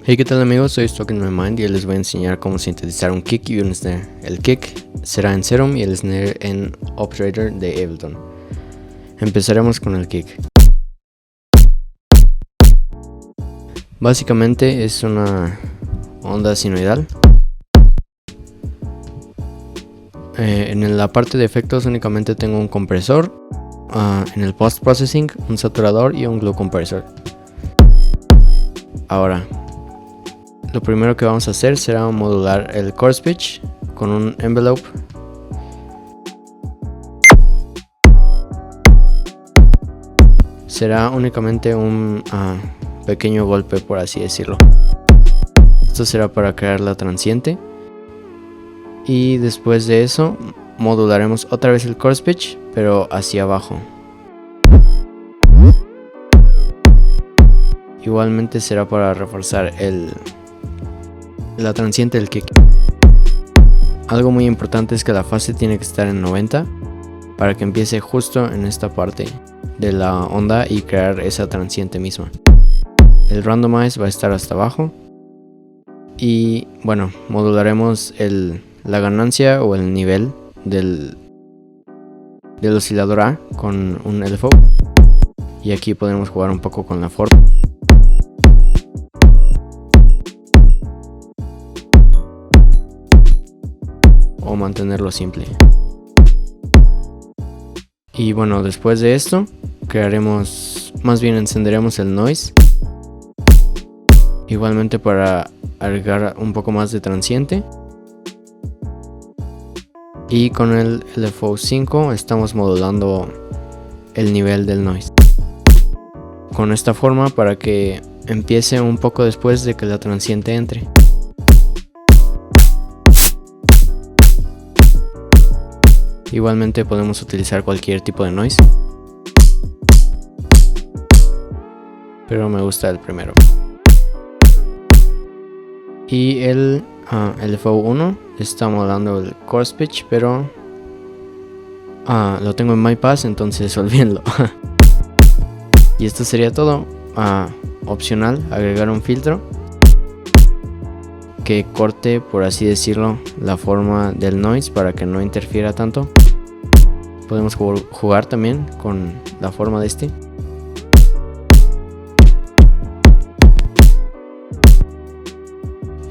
Hey, ¿qué tal amigos? Soy Stuck in My Mind y hoy les voy a enseñar cómo sintetizar un kick y un snare. El kick será en Serum y el snare en Operator de Ableton. Empezaremos con el kick. Básicamente es una onda sinusoidal. En la parte de efectos únicamente tengo un compresor, en el post processing un saturador y un glue compressor. Ahora, lo primero que vamos a hacer será modular el chorus pitch con un envelope. Será únicamente un pequeño golpe, por así decirlo. Esto será para crear la transiente. Y después de eso modularemos otra vez el chorus pitch, pero hacia abajo. Igualmente será para reforzar la transiente del kick. Algo muy importante es que la fase tiene que estar en 90 para que empiece justo en esta parte de la onda y crear esa transiente misma. El randomize va a estar hasta abajo. Y bueno, modularemos la ganancia o el nivel del oscilador A con un LFO. Y aquí podemos jugar un poco con la forma. O mantenerlo simple. Y bueno, después de esto encenderemos el noise, igualmente para agregar un poco más de transiente. Y con el LFO 5 estamos modulando el nivel del noise con esta forma para que empiece un poco después de que la transiente entre. Igualmente podemos utilizar cualquier tipo de noise, pero me gusta el primero. Y el LFO 1 está modulando el chorus pitch, pero lo tengo en My Pass, entonces olvídenlo. Y esto sería todo. Opcional, agregar un filtro que corte, por así decirlo, la forma del noise para que no interfiera tanto. Podemos jugar también con la forma de este.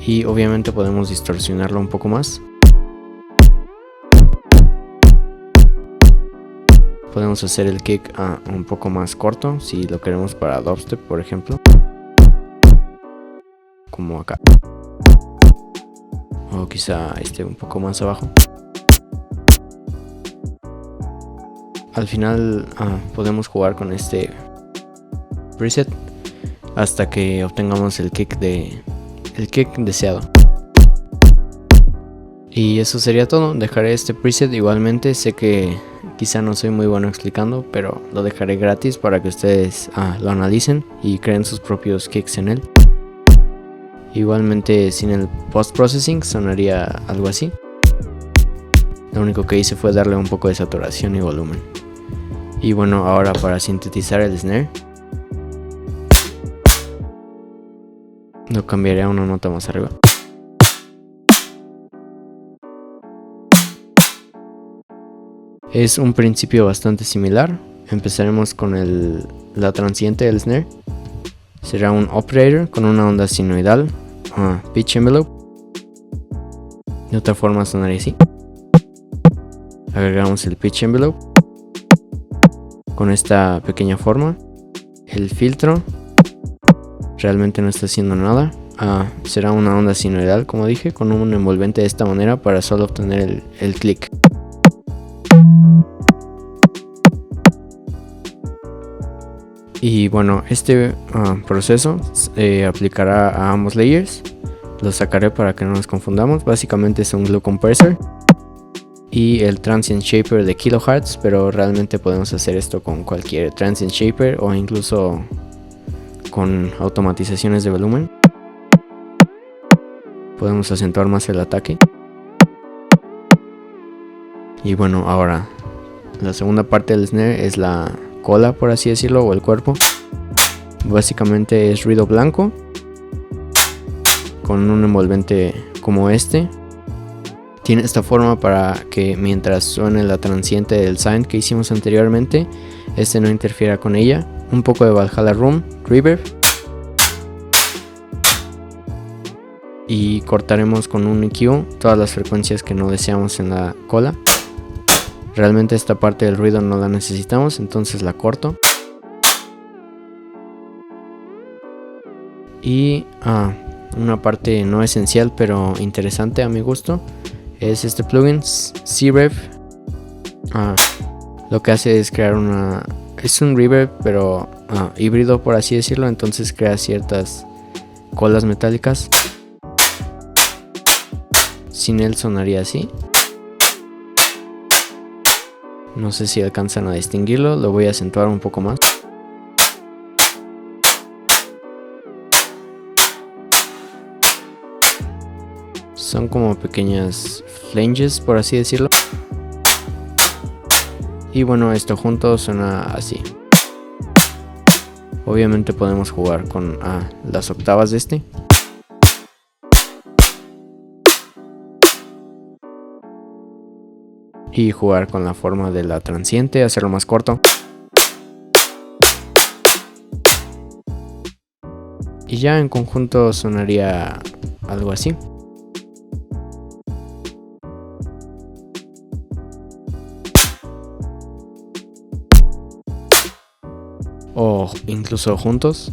Y obviamente podemos distorsionarlo un poco más. Podemos hacer el kick un poco más corto si lo queremos para dubstep, por ejemplo. Como acá. O quizá un poco más abajo. Al final podemos jugar con este preset hasta que obtengamos el kick deseado. Y eso sería todo. Dejaré este preset igualmente. Sé que quizá no soy muy bueno explicando, pero lo dejaré gratis para que ustedes lo analicen y creen sus propios kicks en él. Igualmente sin el post processing sonaría algo así. Lo único que hice fue darle un poco de saturación y volumen. Y bueno, ahora para sintetizar el snare lo cambiaré a una nota más arriba. Es un principio bastante similar. Empezaremos con la transiente del snare. Será un operator con una onda sinusoidal, pitch envelope. De otra forma sonaría así. Agregamos el pitch envelope con esta pequeña forma. El filtro realmente no está haciendo nada. Será una onda sinusoidal, como dije, con un envolvente de esta manera para solo obtener el click. Y bueno, este proceso aplicará a ambos layers. Lo sacaré para que no nos confundamos. Básicamente es un glue compressor y el transient shaper de kilohertz, pero realmente podemos hacer esto con cualquier transient shaper o incluso con automatizaciones de volumen. Podemos acentuar más el ataque. Y bueno, ahora la segunda parte del snare es la cola, por así decirlo, o el cuerpo. Básicamente es ruido blanco con un envolvente como este. Tiene esta forma para que mientras suene la transiente del Sign que hicimos anteriormente, este no interfiera con ella. Un poco de Valhalla Room Reverb. Y cortaremos con un EQ todas las frecuencias que no deseamos en la cola. Realmente esta parte del ruido no la necesitamos, entonces la corto. Y una parte no esencial pero interesante a mi gusto es este plugin C-Rev. Lo que hace es crear es un reverb pero híbrido, por así decirlo. Entonces crea ciertas colas metálicas. Sin él sonaría así. No sé si alcanzan a distinguirlo, lo voy a acentuar un poco más. Son como pequeñas flanges, por así decirlo. Y bueno, esto junto suena así. Obviamente podemos jugar con las octavas de este. Y jugar con la forma de la transiente, hacerlo más corto. Y ya en conjunto sonaría algo así. O incluso juntos.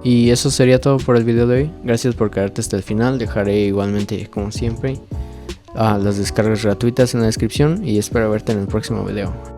Y eso sería todo por el video de hoy. Gracias por quedarte hasta el final. Dejaré igualmente, como siempre, las descargas gratuitas en la descripción. Y espero verte en el próximo video.